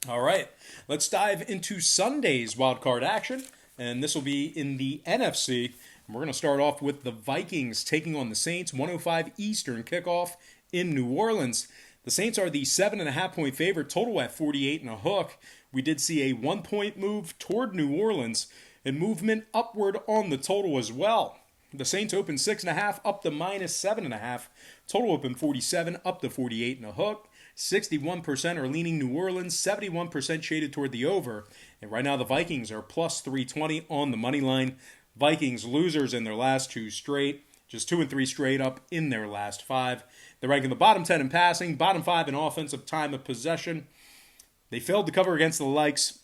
All right, let's dive into Sunday's wildcard action, and this will be in the NFC. And we're going to start off with the Vikings taking on the Saints, 105 Eastern kickoff in New Orleans. The Saints are the 7.5-point favorite, total at 48 and a hook. We did see a 1-point move toward New Orleans and movement upward on the total as well. The Saints opened 6.5 up to minus 7.5. Total opened 47 up to 48 and a hook. 61% are leaning New Orleans, 71% shaded toward the over. And right now the Vikings are plus 320 on the money line. Vikings losers in their last two straight, just 2 and 3 straight up in their last 5. They're ranking the bottom 10 in passing, bottom 5 in offensive time of possession. They failed to cover against the likes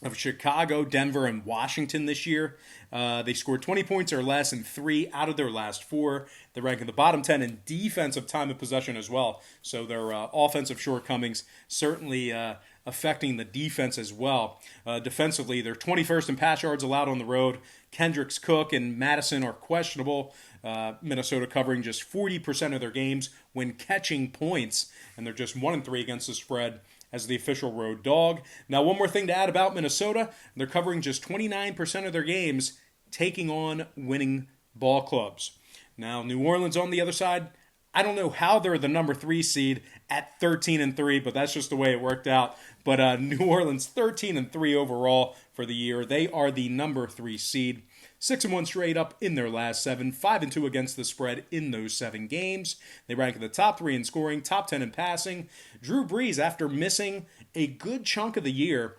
of Chicago, Denver, and Washington this year. They scored 20 points or less in 3 out of their last 4. They're ranking the bottom 10 in defensive time of possession as well. So their offensive shortcomings certainly affecting the defense as well. Defensively, they're 21st in pass yards allowed on the road. Kendricks, Cook, and Madison are questionable. Minnesota covering just 40% of their games when catching points, and they're just 1 and 3 against the spread as the official road dog. Now, one more thing to add about Minnesota, they're covering just 29% of their games taking on winning ball clubs. Now, New Orleans on the other side, I don't know how they're the number 3 seed at 13 and 3, but that's just the way it worked out. But New Orleans 13 and 3 overall for the year. They are the number 3 seed. 6 and 1 straight up in their last 7, 5 and 2 against the spread in those 7 games. They rank in the top 3 in scoring, top 10 in passing. Drew Brees, after missing a good chunk of the year,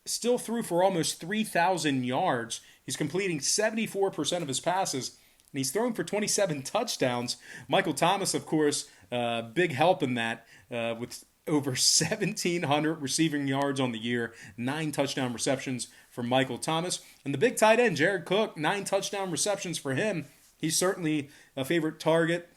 still threw for almost 3,000 yards. He's completing 74% of his passes, and he's thrown for 27 touchdowns. Michael Thomas, of course, big help in that with over 1,700 receiving yards on the year, 9 touchdown receptions for Michael Thomas. And the big tight end, Jared Cook, 9 touchdown receptions for him. He's certainly a favorite target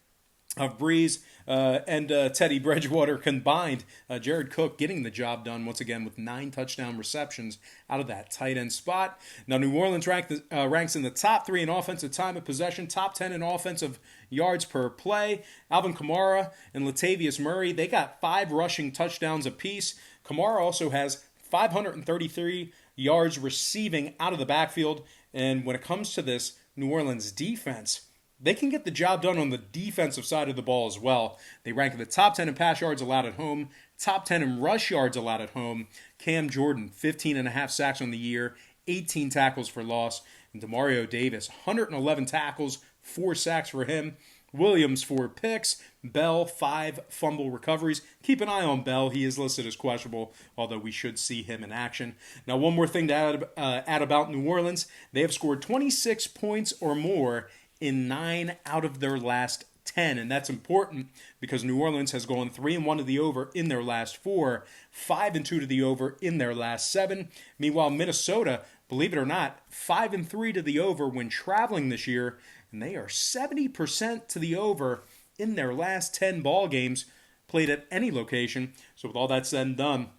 of Breeze and Teddy Bridgewater combined. Jared Cook getting the job done once again with 9 touchdown receptions out of that tight end spot. Now, New Orleans ranks in the top 3 in offensive time of possession, top 10 in offensive yards per play. Alvin Kamara and Latavius Murray, they got 5 rushing touchdowns apiece. Kamara also has 533 yards receiving out of the backfield. And when it comes to this New Orleans defense, they can get the job done on the defensive side of the ball as well. They rank in the top 10 in pass yards allowed at home, top 10 in rush yards allowed at home. Cam Jordan, 15.5 sacks on the year, 18 tackles for loss. And Demario Davis, 111 tackles, 4 sacks for him. Williams, 4 picks. Bell, 5 fumble recoveries. Keep an eye on Bell. He is listed as questionable, although we should see him in action. Now, one more thing to add about New Orleans. They have scored 26 points or more in 9 out of their last 10, and that's important because New Orleans has gone 3 and 1 to the over in their last 4, 5 and 2 to the over in their last 7. Meanwhile, Minnesota, believe it or not, 5 and 3 to the over when traveling this year, and they are 70% to the over in their last 10 ball games played at any location. So with all that said and done,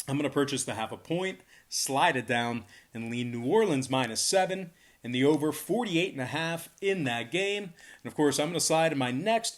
I'm going to purchase the 0.5 point, slide it down, and lean New Orleans minus 7. And the over 48.5 in that game. And of course, I'm going to slide in my next